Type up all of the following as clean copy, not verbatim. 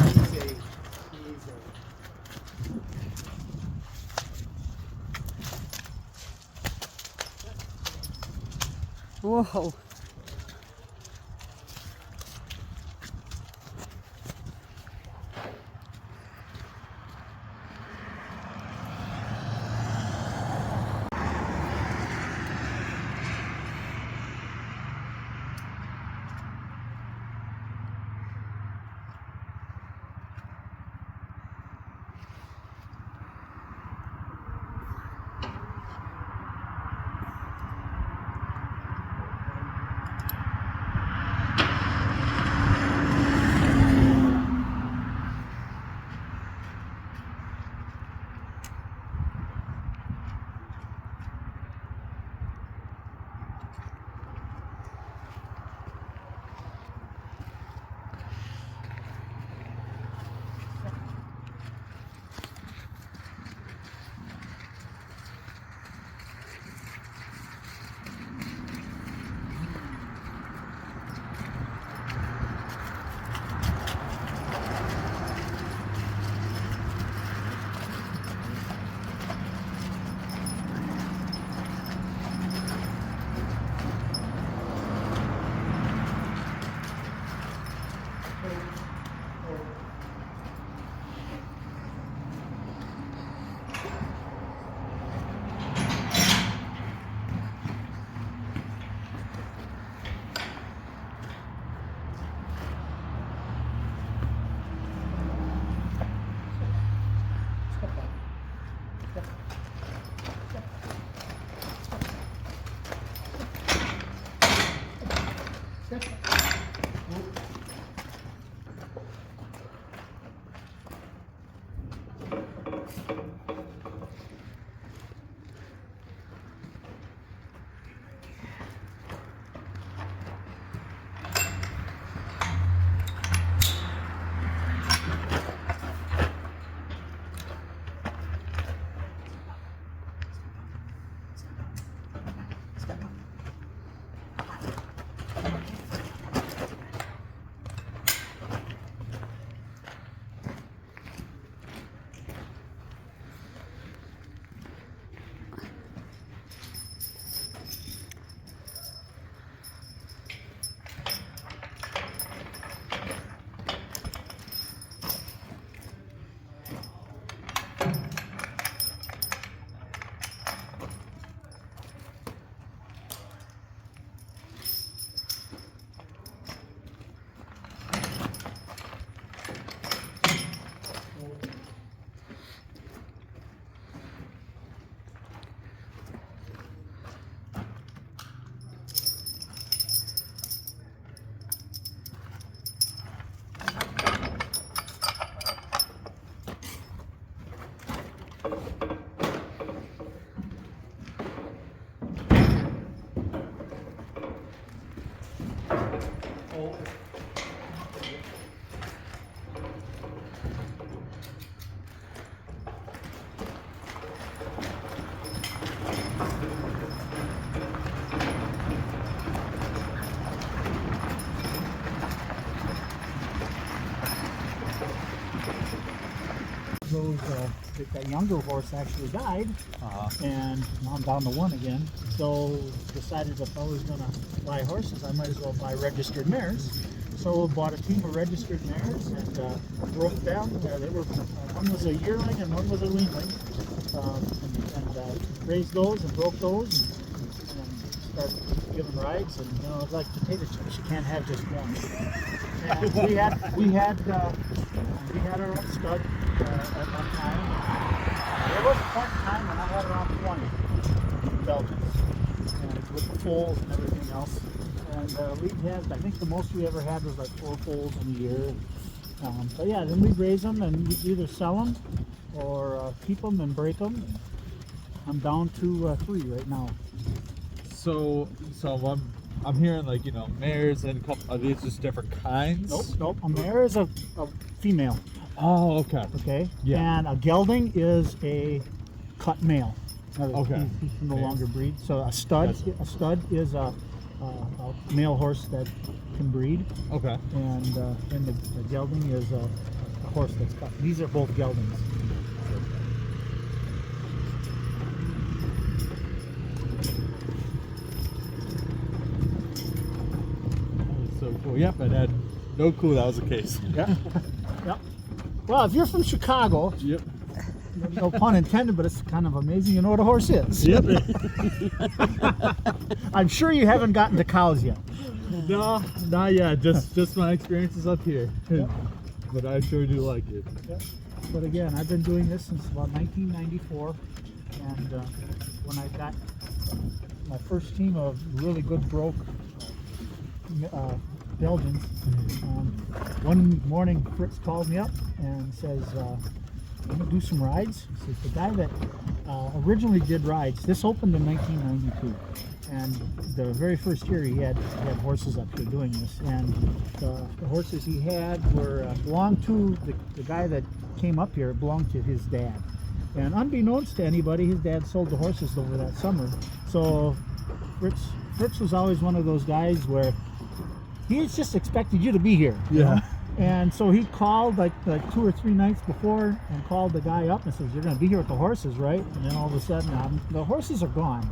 Easy. Easy. Whoa. That younger horse actually died, and now I'm down to one again. So decided if I was going to buy horses, I might as well buy registered mares. So bought a team of registered mares and broke them. They were one was a yearling and one was a weanling, and raised those and broke those and started giving rides. And you know, it's like potato chips; you can't have just one. And we had our own stud at one time. There was a point in time when I had around 20 Belgians, and with the foals and everything else. And we had, I think the most we ever had was like 4 foals in a year. But yeah, then we'd raise them and we'd either sell them or keep them and break them. I'm down to 3 right now. So I'm hearing, like, you know, mares and are these just different kinds? Nope. A mare is a female. Oh, okay. Okay. Yeah. And a gelding is a cut male. Okay. He can no longer breed. So a stud is a a male horse that can breed, Okay. and the gelding is a horse that's cut. These are both geldings. So cool. Yep, and had no clue that was the case. Yeah. Yep. Well, if you're from Chicago, Yep. no pun intended, but it's kind of amazing you know what a horse is. Yep. I'm sure you haven't gotten to cows yet. No, not yet. Just my experiences up here. Yep. But I sure do like it. Yep. But again, I've been doing this since about 1994, and when I got my first team of really good broke Belgians, one morning Fritz called me up and says, "I'm gonna do some rides." He says, "The guy that originally did rides, this opened in 1992, and the very first year he had horses up here doing this, and the horses he had were belonged to the guy that came up here, belonged to his dad, and unbeknownst to anybody, his dad sold the horses over that summer. So Fritz was always one of those guys where he just expected you to be here. You know? And so he called like 2 or 3 nights before and called the guy up and says, "You're going to be here with the horses, right?" And then all of a sudden, the horses are gone.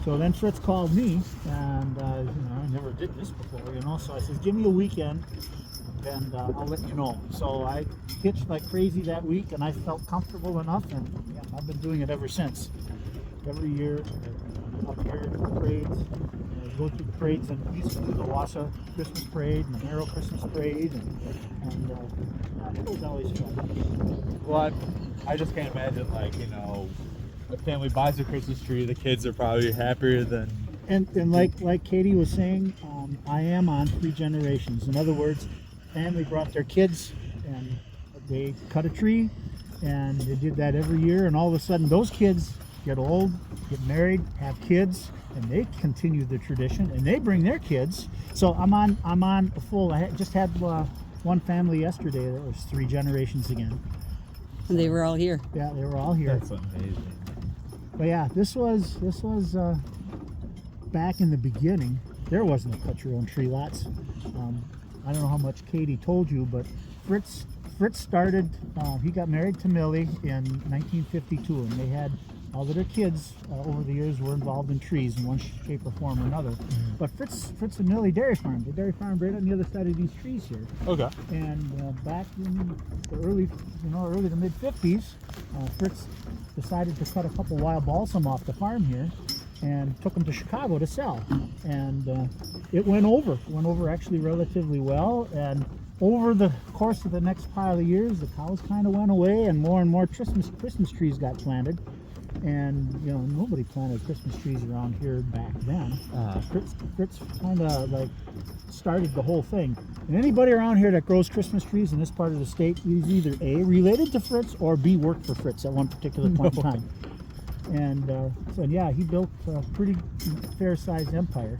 So then Fritz called me, and I never did this before, so I says, "Give me a weekend, and I'll let you know." So I hitched like crazy that week, and I felt comfortable enough, and yeah, I've been doing it ever since. Every year, up here in the parades, go through the parades, and we used to do the Wassa Christmas parade and the Merrill Christmas parade, and it was always fun. Well, I just can't imagine, a family buys a Christmas tree, the kids are probably happier than... And like Katie was saying, I am on 3 generations. In other words, family brought their kids, and they cut a tree, and they did that every year, and all of a sudden those kids get old, get married, have kids, and they continue the tradition, and they bring their kids. So I'm on a full. I just had one family yesterday that was 3 generations again. And they were all here. Yeah, they were all here. That's amazing. But yeah, this was back in the beginning. There wasn't a cut your own tree lots. I don't know how much Katie told you, but Fritz started. He got married to Millie in 1952, and they had. All of their kids over the years were involved in trees in one shape or form or another. But Fritz and Millie dairy farmed. The dairy farm right on the other side of these trees here. Okay. And back in the early to mid 50s, Fritz decided to cut a couple wild balsam off the farm here and took them to Chicago to sell. And it went over actually relatively well. And over the course of the next pile of years, the cows kind of went away, and more Christmas trees got planted. And nobody planted Christmas trees around here back then. Fritz kind of started the whole thing. And anybody around here that grows Christmas trees in this part of the state is either A, related to Fritz, or B, worked for Fritz at one particular point in time. And so yeah, he built a pretty fair-sized empire.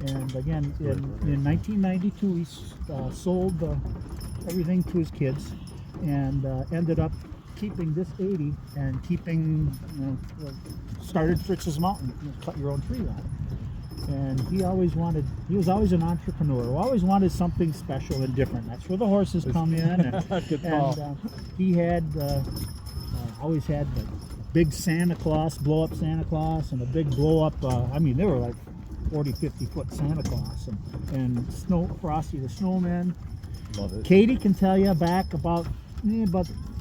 And again, in 1992, he sold everything to his kids, and ended up keeping this 80 and started Fritzs Mountain, cut your own tree lot. And he was always an entrepreneur, always wanted something special and different. That's where the horses come in. And he had always had the big Santa Claus, blow up Santa Claus, and a big blow up, they were like 40, 50 foot Santa Claus, and Frosty the Snowman. Love it. Katie can tell you back about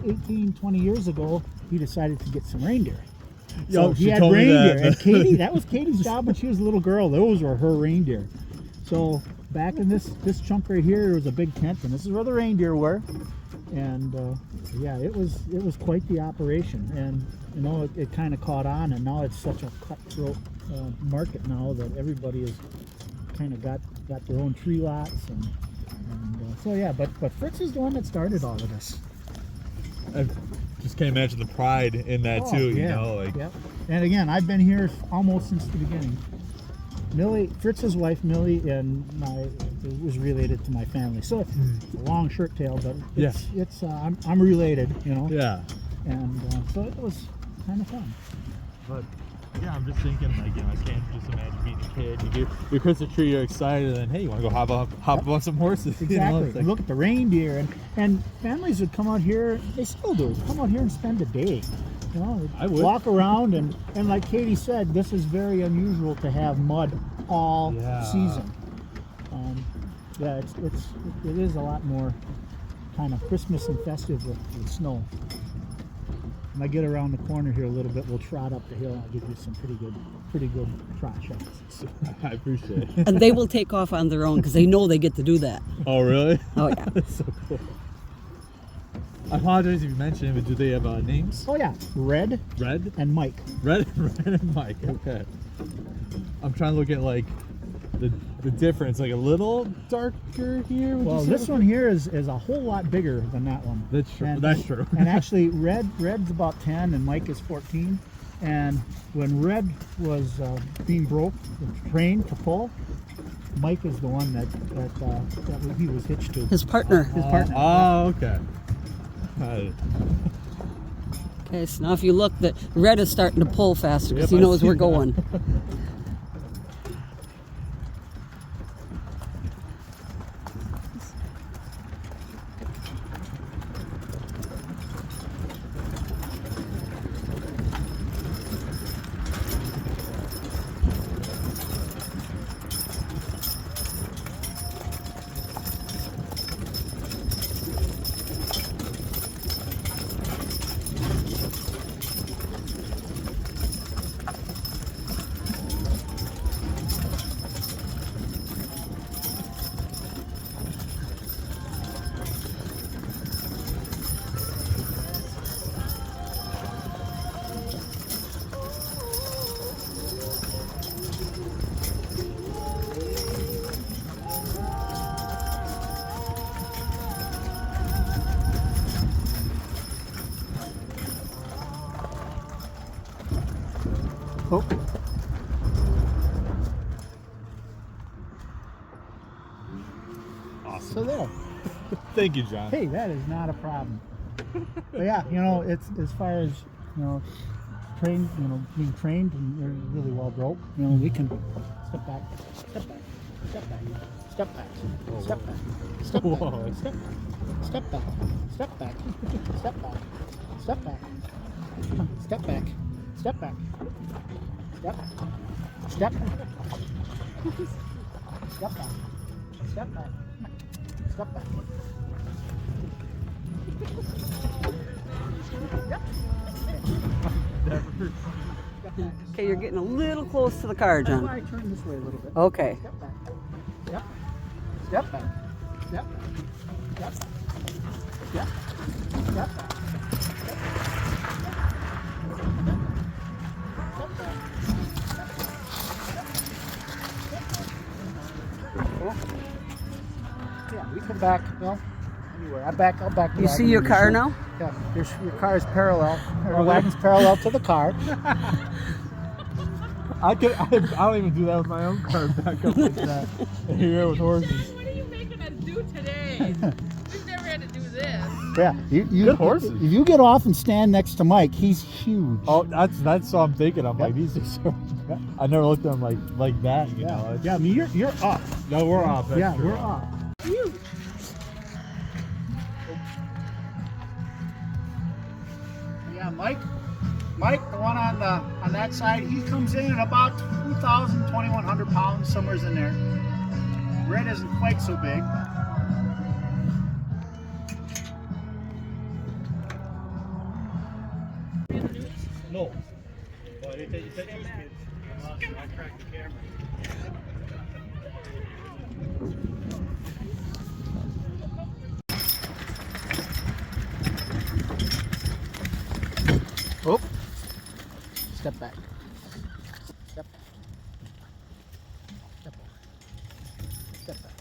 18, 20 years ago, he decided to get some reindeer. So he had reindeer, and Katie, that was Katie's job when she was a little girl. Those were her reindeer. So back in this chunk right here, there was a big tent, and this is where the reindeer were. And yeah, it was quite the operation, and it kind of caught on, and now it's such a cutthroat market now that everybody has kind of got their own tree lots, and so yeah. But Fritz is the one that started all of this. I just can't imagine the pride in that too. Yep. And again, I've been here almost since the beginning. Millie, Fritz's wife Millie, and it was related to my family. So it's a long shirt tail, but it's I'm related, Yeah. And so it was kind of fun. But Yeah, I'm just thinking, like, you know, I can't just imagine being a kid. You get your Christmas tree, you're excited, and then, hey, you want to go hop up on some horses? Exactly. You know, it's like, Look at the reindeer, and families would come out here. They still do. Come out here and spend a day. You know, I would. walk around, and like Katie said, this is very unusual to have mud all season. Yeah, it is a lot more kind of Christmas and festive with snow. When I get around the corner here a little bit, we'll trot up the hill. I'll give you some pretty good trot shots. I appreciate it. And they will take off on their own because they know they get to do that. Oh, really? Oh, yeah. That's so cool. I apologize if you mentioned it, but do they have names? Oh yeah, Red and Mike. Red and Mike. Okay. I'm trying to look at like the difference, like a little darker here. Well, this one here is a whole lot bigger than that one. That's true. That's true. And actually, Red's about 10 and Mike is 14. And when Red was being trained to pull, Mike is the one that he was hitched to. His partner. His partner. Oh, okay. Okay, so now if you look, the Red is starting to pull faster because Yep, he I knows see we're that. going. Oh. Awesome. So there. Thank you, John. Hey, that is not a problem. But yeah, you know, it's as far as, you know, being trained and you're really well broke, you know, we can step back, step back, step back, step back, step back, step back, step back, step back, step back, step back, step back, step back, step, step, step back, step back, step back. Okay, you're getting a little close to the car, That's John. why I turn this way a little bit. Okay. Step back. Step. Step back. Step back. Step back. Step. Step back. Yeah, we can back, well, anywhere. I'll back the You wagon see your in car sure. now? Yeah, your car is parallel. Or the wagon's parallel to the car. I don't even do that with my own car back up like that. Here with horses. What are you making us do today? We've never had to do this. Yeah, you Good horses. If you get off and stand next to Mike, he's huge. Oh, that's what I'm thinking. I'm like, these are so. Yep. I never looked at them like that. You know. It's- Yeah, I mean you're up. No, we're off. That's Yeah, true. we're up. Yeah, Mike, the one on that side, he comes in at about 2,000, 2,100 pounds, somewhere's in there. Red isn't quite so big. No. But it used to be. I cracked the camera. Oh. Step back. Step back. Step back. Step back.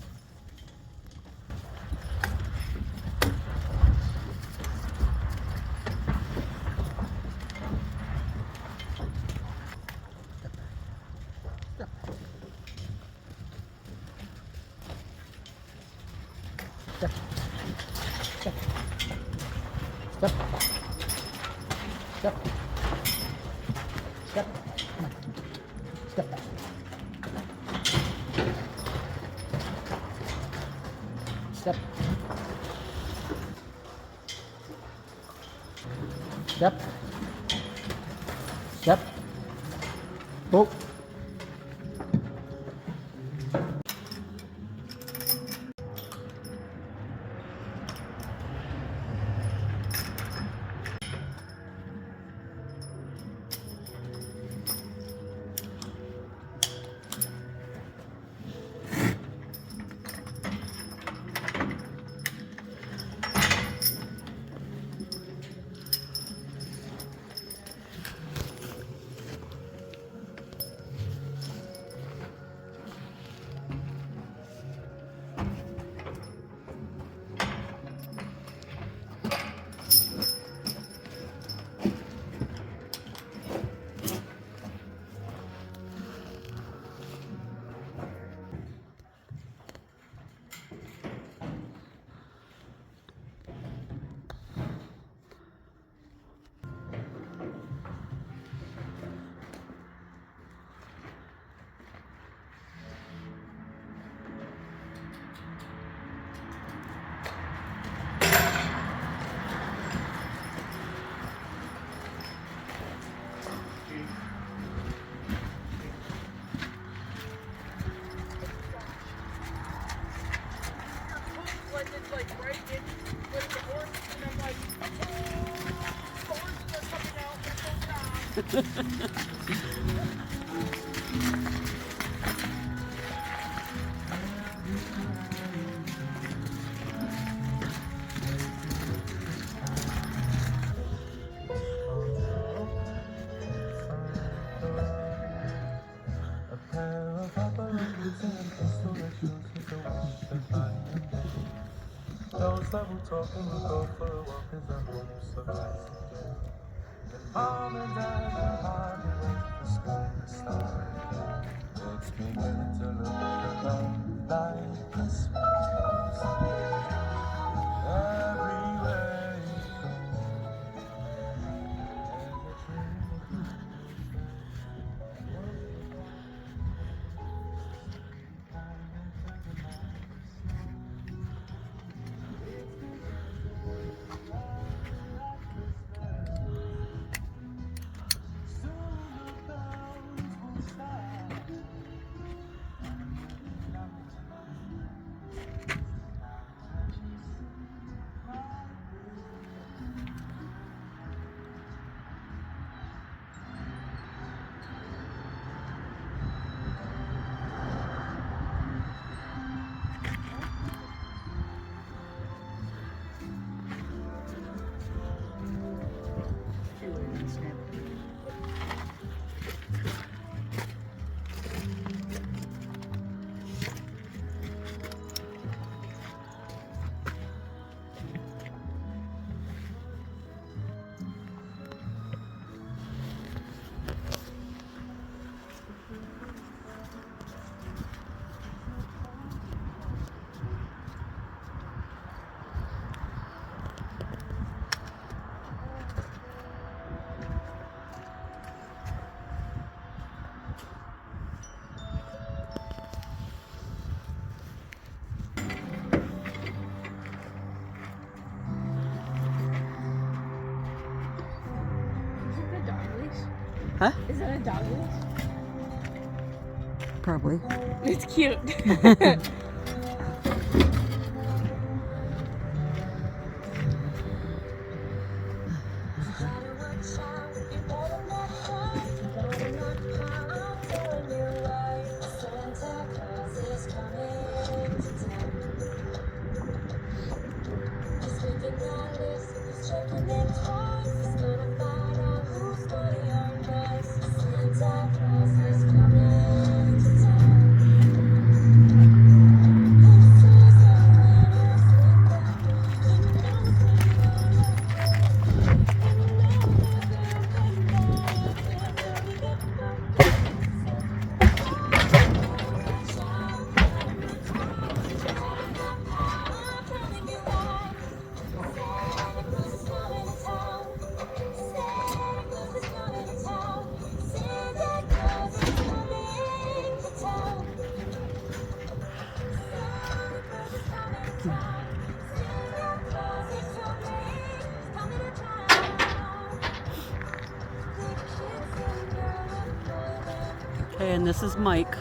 Step back. Step. Step. Step. Step. Step. Come on. Step back. Step. Step. Step. Oh. It's like right in with the horse, and I'm like, oh, the horses are coming out. Those that will talk and will go for a walk as the hopes of life. And mom and dad and Bobby went to school to start. It's beginning to look a lot like Christmas. Everywhere you go, there's a tree. Huh? Is that a dog leash? Probably. It's cute. Okay, and this is Mike.